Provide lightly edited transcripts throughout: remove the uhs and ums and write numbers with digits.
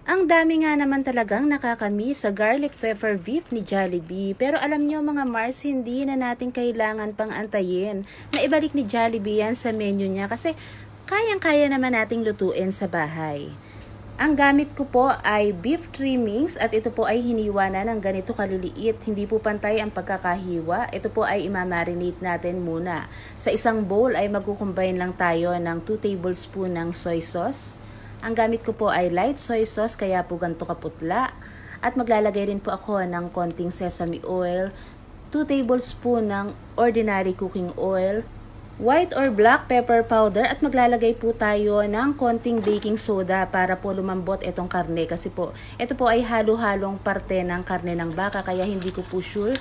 Ang dami nga naman talagang nakakamiss sa garlic pepper beef ni Jollibee. Pero alam nyo mga Mars, hindi na natin kailangan pang antayin na ibalik ni Jollibee yan sa menu niya kasi kayang-kaya naman nating lutuin sa bahay. Ang gamit ko po ay beef trimmings at ito po ay hiniwa na ng ganito kaliliit. Hindi po pantay ang pagkakahiwa. Ito po ay imamarinate natin muna. Sa isang bowl ay magkukumbine lang tayo ng 2 tablespoon ng soy sauce. Ang gamit ko po ay light soy sauce kaya po ganito kaputla. At maglalagay rin po ako ng konting sesame oil, 2 tablespoon ng ordinary cooking oil, white or black pepper powder at maglalagay po tayo ng konting baking soda para po lumambot itong karne kasi po ito po ay halo-halong parte ng karne ng baka kaya hindi ko po sure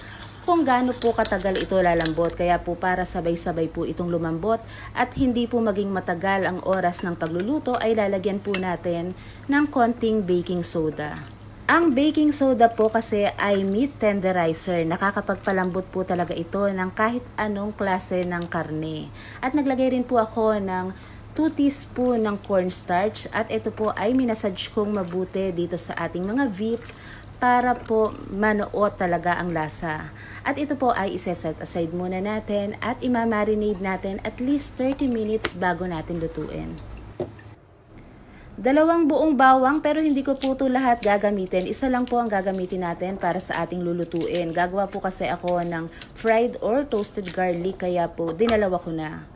kung gaano po katagal ito lalambot kaya po para sabay-sabay po itong lumambot at hindi po maging matagal ang oras ng pagluluto ay lalagyan po natin ng konting baking soda. Ang baking soda po kasi ay meat tenderizer. Nakakapagpalambot po talaga ito ng kahit anong klase ng karne. At naglagay rin po ako ng 2 teaspoon ng cornstarch at ito po ay minasage kong mabuti dito sa ating mga beef para po manuot talaga ang lasa. At ito po ay iseset aside muna natin at imamarinate natin at least 30 minutes bago natin lutuin. 2 buong bawang pero hindi ko po ito lahat gagamitin. Isa lang po ang gagamitin natin para sa ating lulutuin. Gagawa po kasi ako ng fried or toasted garlic kaya po dinalawa ko na.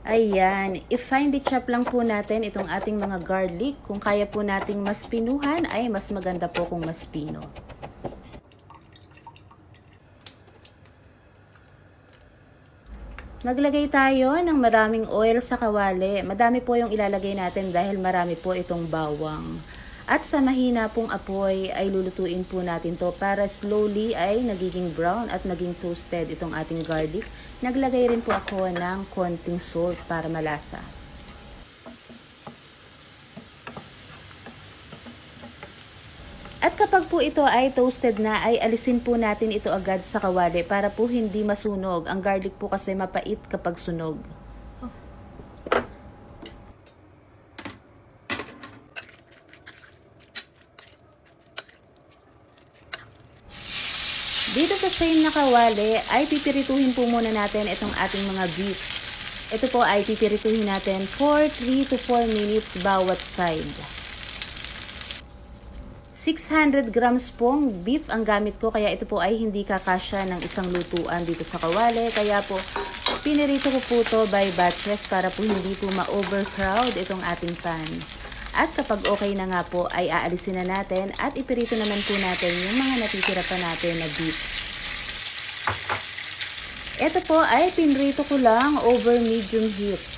Ayan, i-finely chop lang po natin itong ating mga garlic. Kung kaya po nating mas pinuhan ay mas maganda po kung mas pino. Maglagay tayo ng maraming oil sa kawali. Madami po yung ilalagay natin dahil marami po itong bawang. At sa mahina pong apoy ay lulutuin po natin to para slowly ay nagiging brown at naging toasted itong ating garlic. Naglagay rin po ako ng konting salt para malasa. At kapag po ito ay toasted na, ay alisin po natin ito agad sa kawali para po hindi masunog. Ang garlic po kasi mapait kapag sunog. Dito sa same na kawali ay pipirituhin po muna natin itong ating mga beef. Ito po ay pipirituhin natin for 3 to 4 minutes bawat side. 600 grams pong beef ang gamit ko kaya ito po ay hindi kakasya ng isang lutuan dito sa kawali. Kaya po pinirito ko po ito by batches para po hindi po ma-overcrowd itong ating pan. At kapag okay na nga po ay aalisin na natin at ipirito naman po natin yung mga natitira pa natin na beef. Ito po ay pinrito ko lang over medium heat.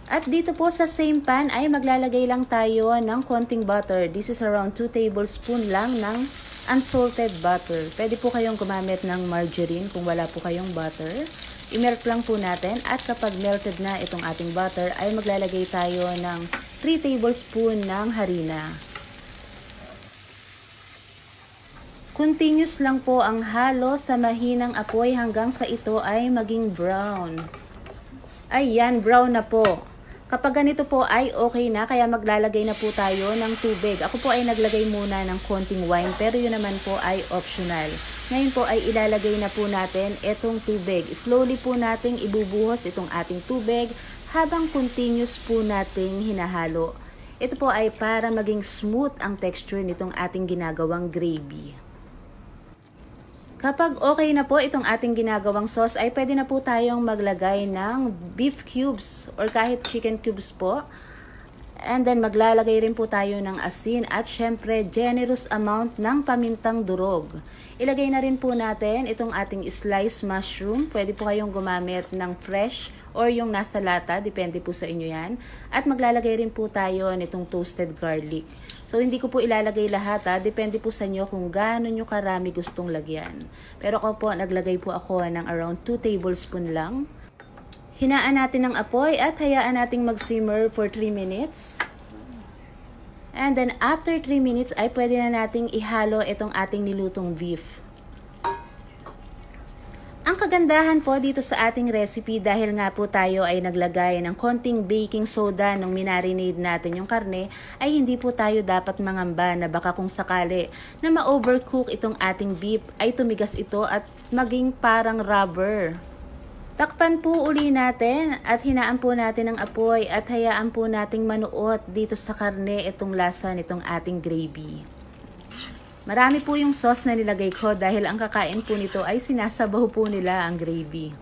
At dito po sa same pan ay maglalagay lang tayo ng konting butter. This is around 2 tablespoon lang ng unsalted butter. Pwede po kayong gumamit ng margarine kung wala po kayong butter. I-melt lang po natin at kapag melted na itong ating butter ay maglalagay tayo ng 3 tablespoon ng harina. Continuous lang po ang halo sa mahinang apoy hanggang sa ito ay maging brown. Ayan, brown na po. Kapag ganito po ay okay na, kaya maglalagay na po tayo ng tubig. Ako po ay naglagay muna ng konting wine, pero yun naman po ay optional. Ngayon po ay ilalagay na po natin itong tubig. Slowly po nating ibubuhos itong ating tubig habang continuous po nating hinahalo. Ito po ay para maging smooth ang texture nitong ating ginagawang gravy. Kapag okay na po itong ating ginagawang sauce ay pwede na po tayong maglagay ng beef cubes or kahit chicken cubes po. And then maglalagay rin po tayo ng asin at syempre generous amount ng pamintang durog. Ilagay na rin po natin itong ating sliced mushroom. Pwede po kayong gumamit ng fresh or yung nasa lata, depende po sa inyo yan. At maglalagay rin po tayo nitong toasted garlic. So, hindi ko po ilalagay lahat depende po sa inyo kung gaano nyo karami gustong lagyan. Pero ako po, naglagay po ako ng around 2 tablespoon lang. Hinaan natin ang apoy at hayaan nating mag-simmer for 3 minutes. And then, after 3 minutes ay pwede na nating ihalo itong ating nilutong beef. Ang kagandahan po dito sa ating recipe dahil nga po tayo ay naglagay ng konting baking soda nung minarinade natin yung karne, ay hindi po tayo dapat mangamba na baka kung sakali na ma-overcook itong ating beef ay tumigas ito at maging parang rubber. Takpan po uli natin at hinaan po natin ang apoy at hayaan po nating manuot dito sa karne itong lasa nitong ating gravy. Marami po yung sauce na nilagay ko dahil ang kakain po nito ay sinasabaw po nila ang gravy.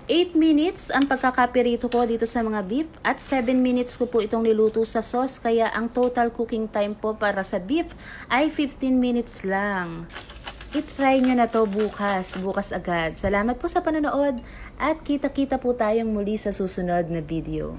8 minutes ang pagkakapirito ko dito sa mga beef at 7 minutes ko po itong niluto sa sauce kaya ang total cooking time po para sa beef ay 15 minutes lang. I-try nyo na to bukas agad. Salamat po sa panonood at kita-kita po tayong muli sa susunod na video.